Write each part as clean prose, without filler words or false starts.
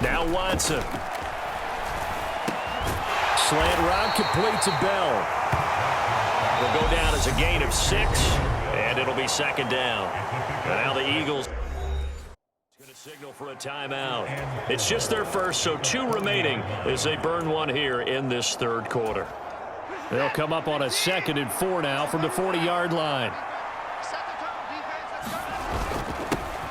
Now Watson. Slant route complete to Bell. Will go down as a gain of 6, and it'll be second down. And now the Eagles going to signal for a timeout. It's just their first, so 2 remaining as they burn one here in this third quarter. They'll come up on a 2nd and 4 now from the 40-yard line.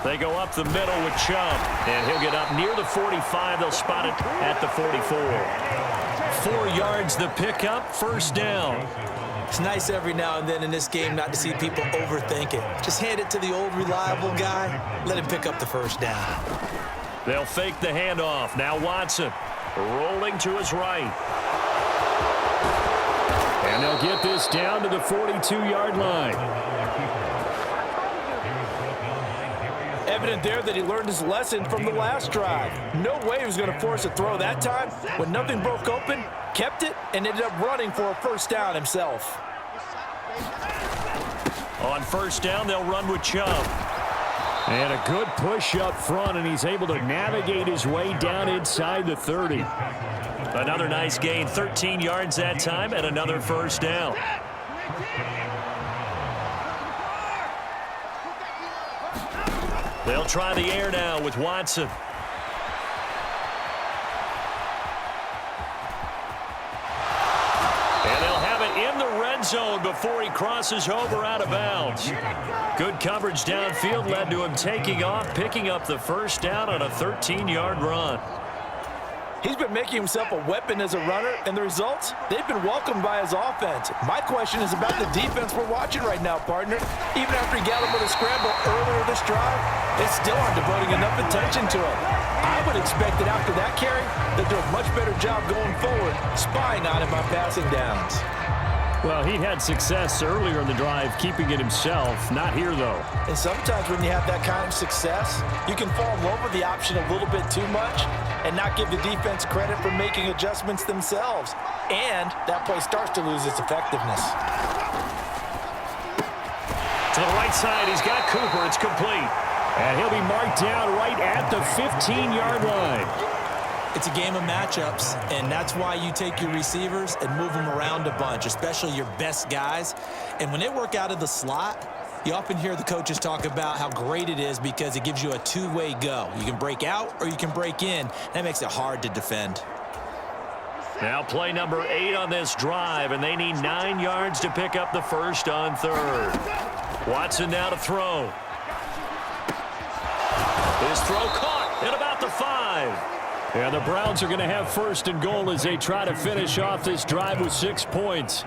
They go up the middle with Chubb, and he'll get up near the 45. They'll spot it at the 44. 4 yards the pickup, first down. It's nice every now and then in this game not to see people overthink it. Just hand it to the old reliable guy. Let him pick up the first down. They'll fake the handoff. Now Watson rolling to his right. And they'll get this down to the 42-yard line. Evident there that he learned his lesson from the last drive. No way he was going to force a throw that time. When nothing broke open, kept it, and ended up running for a first down himself. On first down, they'll run with Chubb. And a good push up front, and he's able to navigate his way down inside the 30. Another nice gain, 13 yards that time, and another first down. They'll try the air now with Watson. And they'll have it in the red zone before he crosses over out of bounds. Good coverage downfield led to him taking off, picking up the first down on a 13-yard run. He's been making himself a weapon as a runner, and the results, they've been welcomed by his offense. My question is about the defense we're watching right now, partner. Even after he got him with a scramble earlier this drive, they still aren't devoting enough attention to him. I would expect that after that carry, they'll do a much better job going forward, spying on him on passing downs. Well, he had success earlier in the drive, keeping it himself. Not here, though. And sometimes when you have that kind of success, you can fall in love with the option a little bit too much and not give the defense credit for making adjustments themselves. And that play starts to lose its effectiveness. To the right side, he's got Cooper. It's complete. And he'll be marked down right at the 15-yard line. It's a game of matchups, and that's why you take your receivers and move them around a bunch, especially your best guys. And when they work out of the slot, you often hear the coaches talk about how great it is because it gives you a two-way go. You can break out or you can break in. That makes it hard to defend. Now play number 8 on this drive, and they need 9 yards to pick up the first on third. Watson now to throw. His throw caught at about the 5. And the Browns are going to have first and goal as they try to finish off this drive with 6 points.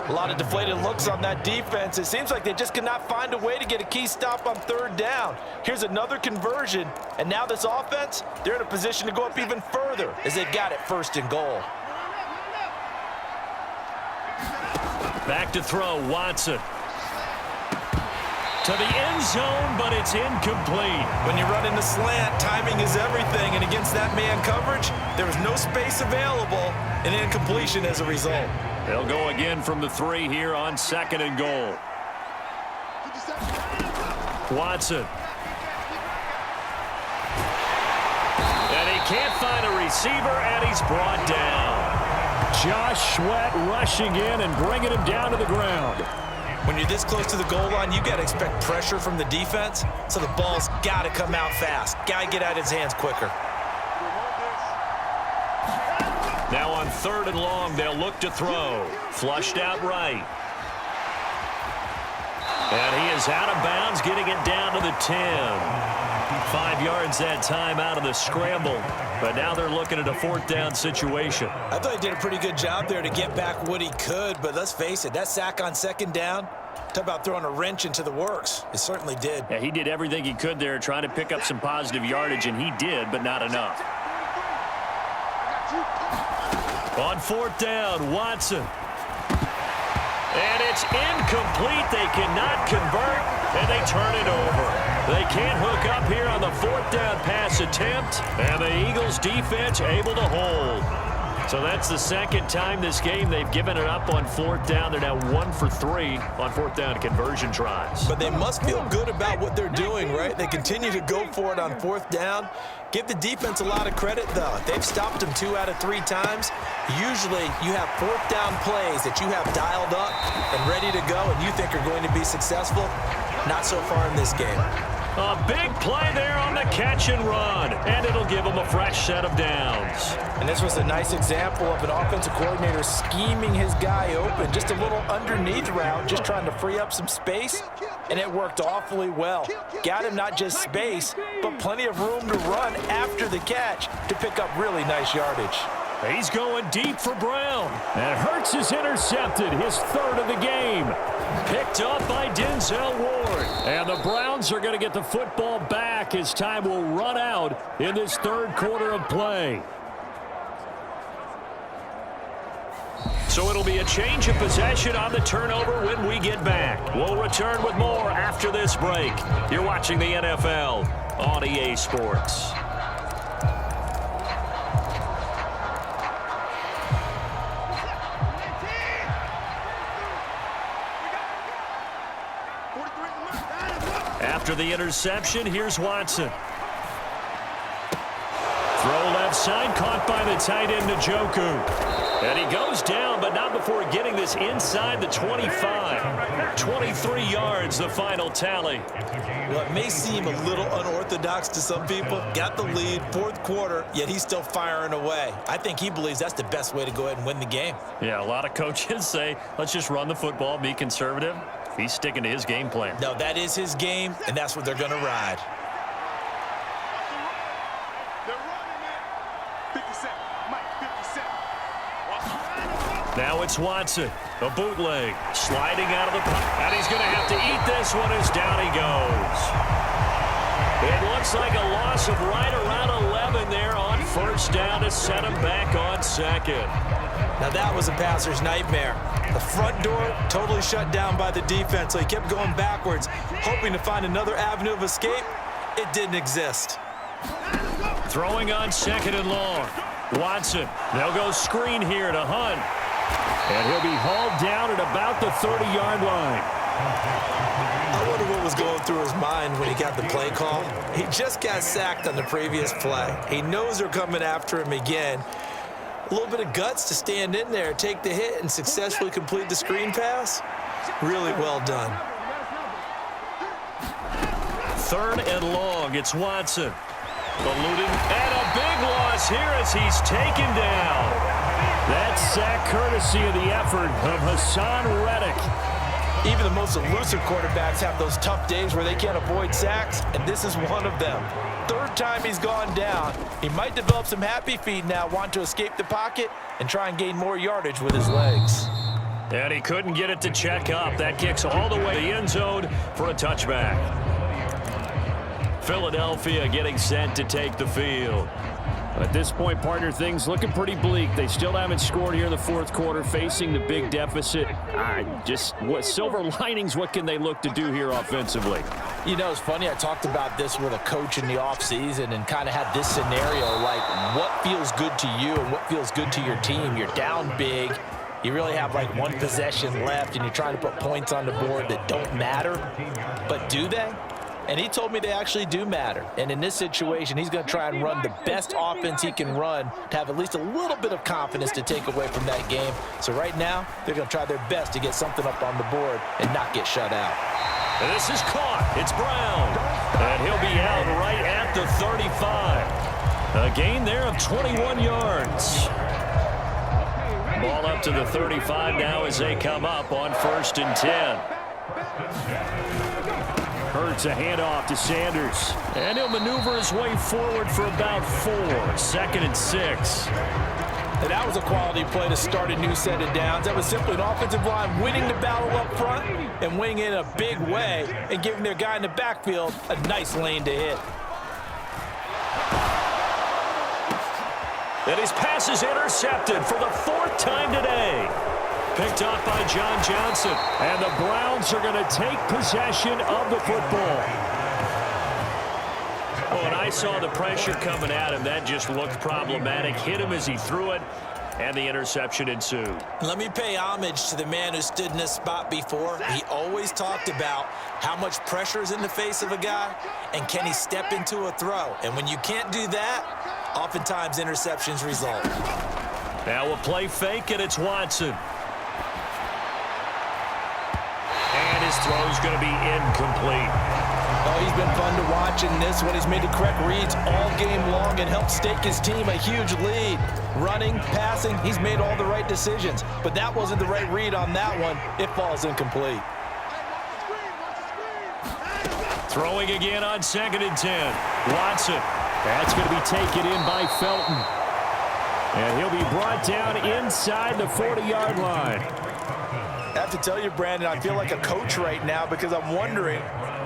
A lot of deflated looks on that defense. It seems like they just cannot find a way to get a key stop on third down. Here's another conversion, and now this offense, they're in a position to go up even further as they've got it first and goal. Back to throw, Watson. To the end zone, but it's incomplete. When you run in the slant, timing is everything, and against that man coverage, there was no space available, and incompletion as a result. They'll go again from the 3 here on 2nd and goal. Watson. And he can't find a receiver, and he's brought down. Josh Sweat rushing in and bringing him down to the ground. When you're this close to the goal line, you got to expect pressure from the defense, so the ball's got to come out fast. Got to get out of his hands quicker. Now on 3rd and long, they'll look to throw. Flushed out right. And he is out of bounds, getting it down to the 10. 5 yards that time out of the scramble. But now they're looking at a 4th down situation. I thought he did a pretty good job there to get back what he could, but let's face it, that sack on 2nd down, talk about throwing a wrench into the works. It certainly did. Yeah, he did everything he could there trying to pick up some positive yardage, and he did, but not enough. On 4th down, Watson. And it's incomplete. They cannot convert, and they turn it over. They can't hook up here on the 4th down pass attempt, and the Eagles defense able to hold. So that's the second time this game they've given it up on fourth down. They're now 1 for 3 on fourth down conversion tries. But they must feel good about what they're doing, right? They continue to go for it on fourth down. Give the defense a lot of credit, though. They've stopped them 2 out of 3 times. Usually you have fourth down plays that you have dialed up and ready to go and you think are going to be successful. Not so far in this game. A big play there on the catch and run, and it'll give them a fresh set of downs. And this was a nice example of an offensive coordinator scheming his guy open. Just a little underneath route, just trying to free up some space, and it worked awfully well. Got him not just space, but plenty of room to run after the catch to pick up really nice yardage. He's going deep for Brown. And Hurts is intercepted, his 3rd of the game. Picked up by Denzel Ward. And the Browns are going to get the football back as time will run out in this 3rd quarter of play. So it'll be a change of possession on the turnover when we get back. We'll return with more after this break. You're watching the NFL on EA Sports. After the interception, here's Watson. Throw left side, caught by the tight end, Njoku. And he goes down, but not before getting this inside the 25. 23 yards, the final tally. Well, it may seem a little unorthodox to some people. Got the lead, 4th quarter, yet he's still firing away. I think he believes that's the best way to go ahead and win the game. Yeah, a lot of coaches say, let's just run the football, be conservative. He's sticking to his game plan. No, that is his game, and that's what they're going to ride. Now it's Watson, the bootleg, sliding out of the pocket, and he's going to have to eat this one as down he goes. It looks like a loss of right around 11 there on first down to set him back on 2nd. Now that was a passer's nightmare. The front door totally shut down by the defense, so he kept going backwards, hoping to find another avenue of escape. It didn't exist. Throwing on 2nd and long. Watson, they'll go screen here to Hunt. And he'll be hauled down at about the 30-yard line. I wonder what was going through his mind when he got the play call. He just got sacked on the previous play. He knows they're coming after him again. A little bit of guts to stand in there, take the hit, and successfully complete the screen pass. Really well done. 3rd and long. It's Watson. Eluding, and a big loss here as he's taken down. That sack courtesy of the effort of Hassan Reddick. Even the most elusive quarterbacks have those tough days where they can't avoid sacks, and this is one of them. 3rd time he's gone down. He might develop some happy feet now, want to escape the pocket and try and gain more yardage with his legs. And he couldn't get it to check up. That kicks all the way to the end zone for a touchback. Philadelphia getting set to take the field. At this point, partner, things looking pretty bleak. They still haven't scored here in the 4th quarter, facing the big deficit. What silver linings, what can they look to do here offensively? You know, it's funny, I talked about this with a coach in the offseason and kind of had this scenario, like what feels good to you and what feels good to your team. You're down big. You really have like 1 possession left, and you're trying to put points on the board that don't matter. But do they? And he told me they actually do matter. And in this situation, he's going to try and run the best offense he can run to have at least a little bit of confidence to take away from that game. So right now, they're going to try their best to get something up on the board and not get shut out. And this is caught. It's Brown. And he'll be out right at the 35. A gain there of 21 yards. Ball up to the 35 now as they come up on 1st and 10. Hurts a handoff to Sanders. And he'll maneuver his way forward for about 4. 2nd and 6. And that was a quality play to start a new set of downs. That was simply an offensive line winning the battle up front and winning in a big way and giving their guy in the backfield a nice lane to hit. And his pass is intercepted for the 4th time today. Picked off by John Johnson. And the Browns are going to take possession of the football. Oh, and I saw the pressure coming at him. That just looked problematic. Hit him as he threw it. and the interception ensued. Let me pay homage to the man who stood in this spot before. He always talked about how much pressure is in the face of a guy, and can he step into a throw. And when you can't do that, oftentimes interceptions result. Now a play fake, and it's Watson. And his throw's going to be incomplete. Oh, he's been fun to watch in this one. He's made the correct reads all game long and helped stake his team a huge lead. Running, passing, he's made all the right decisions. But that wasn't the right read on that one. It falls incomplete. Throwing again on 2nd and 10. Watson. That's going to be taken in by Felton. And he'll be brought down inside the 40-yard line. I have to tell you, Brandon, I feel like a coach right now because I'm wondering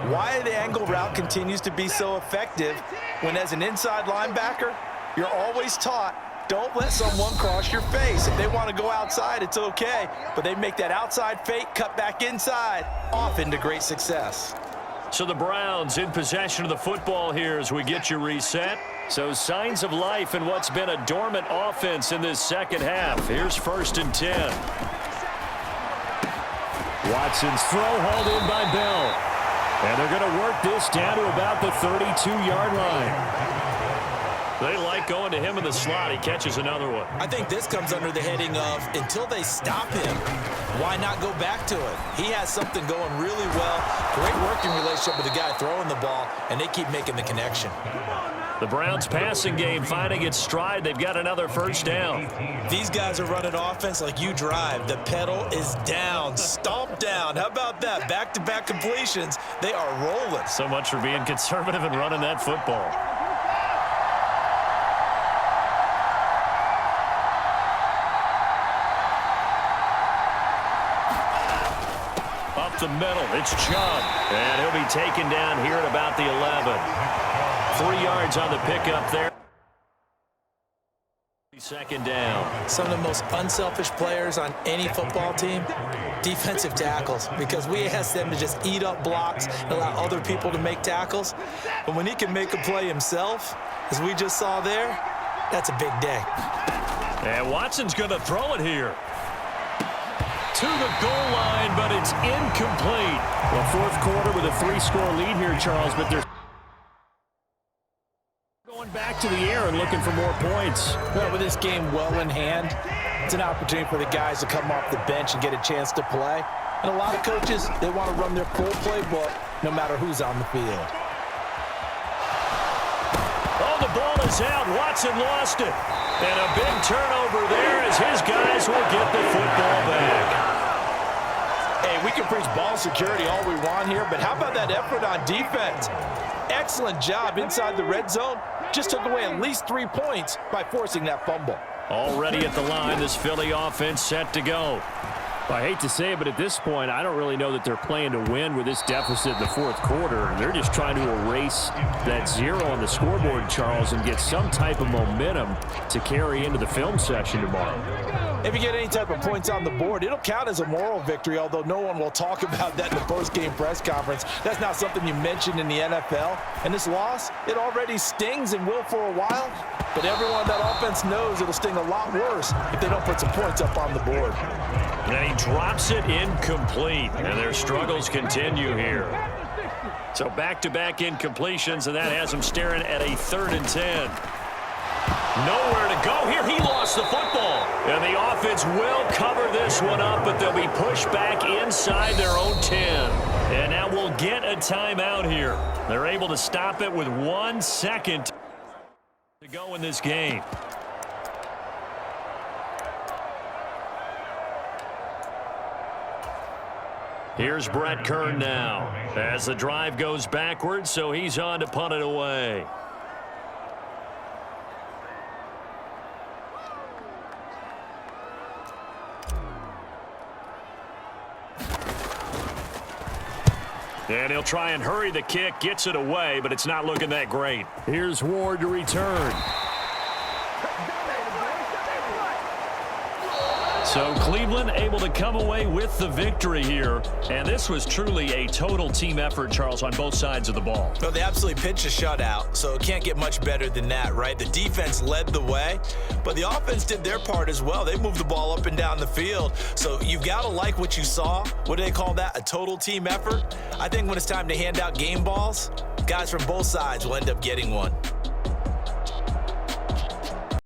why the angle route continues to be so effective when, as an inside linebacker, you're always taught, don't let someone cross your face. If they want to go outside, it's okay. But they make that outside fake, cut back inside, often to great success. So the Browns in possession of the football here as we get you reset. So signs of life in what's been a dormant offense in this second half. Here's 1st and 10. Watson's throw hauled in by Bell. And they're going to work this down to about the 32-yard line. They like going to him in the slot. He catches another one. I think this comes under the heading of, until they stop him, why not go back to it? He has something going really well. Great working relationship with the guy throwing the ball, and they keep making the connection. The Browns passing game finding its stride. They've got another 1st down. These guys are running offense like you drive. The pedal is down, stomp down. How about that? Back-to-back completions. They are rolling. So much for being conservative and running that football. Up the middle, it's Chubb. And he'll be taken down here at about the 11. 3 yards on the pickup there. 2nd down. Some of the most unselfish players on any football team, defensive tackles, because we ask them to just eat up blocks and allow other people to make tackles. But when he can make a play himself, as we just saw there, that's a big day. And Watson's going to throw it here. To the goal line, but it's incomplete. Well, 4th quarter with a 3-score lead here, Charles, but they're going back to the air and looking for more points. Well, with this game well in hand, it's an opportunity for the guys to come off the bench and get a chance to play. And a lot of coaches, they want to run their full playbook no matter who's on the field. Oh, the ball is out. Watson lost it. And a big turnover there as his guys will get the football back. Hey, we can preach ball security all we want here, but how about that effort on defense? Excellent job inside the red zone. Just took away at least 3 points by forcing that fumble. Already at the line, this Philly offense set to go. I hate to say it, but at this point, I don't really know that they're playing to win with this deficit in the 4th quarter. They're just trying to erase that 0 on the scoreboard, Charles, and get some type of momentum to carry into the film session tomorrow. If you get any type of points on the board, it'll count as a moral victory, although no one will talk about that in the post-game press conference. That's not something you mentioned in the NFL. And this loss, it already stings and will for a while, but everyone on that offense knows it'll sting a lot worse if they don't put some points up on the board. And he drops it incomplete, and their struggles continue here. So back-to-back incompletions, and that has him staring at a 3rd and 10. Nowhere to go here. He lost the football. And the offense will cover this one up, but they'll be pushed back inside their own 10. And now we'll get a timeout here. They're able to stop it with 1 second to go in this game. Here's Brett Kern now as the drive goes backwards, so he's on to punt it away. And he'll try and hurry the kick, gets it away, but it's not looking that great. Here's Ward to return. So Cleveland able to come away with the victory here. And this was truly a total team effort, Charles, on both sides of the ball. Well, they absolutely pitched a shutout, so it can't get much better than that, right? The defense led the way, but the offense did their part as well. They moved the ball up and down the field. So you've got to like what you saw. What do they call that? A total team effort? I think when it's time to hand out game balls, guys from both sides will end up getting one.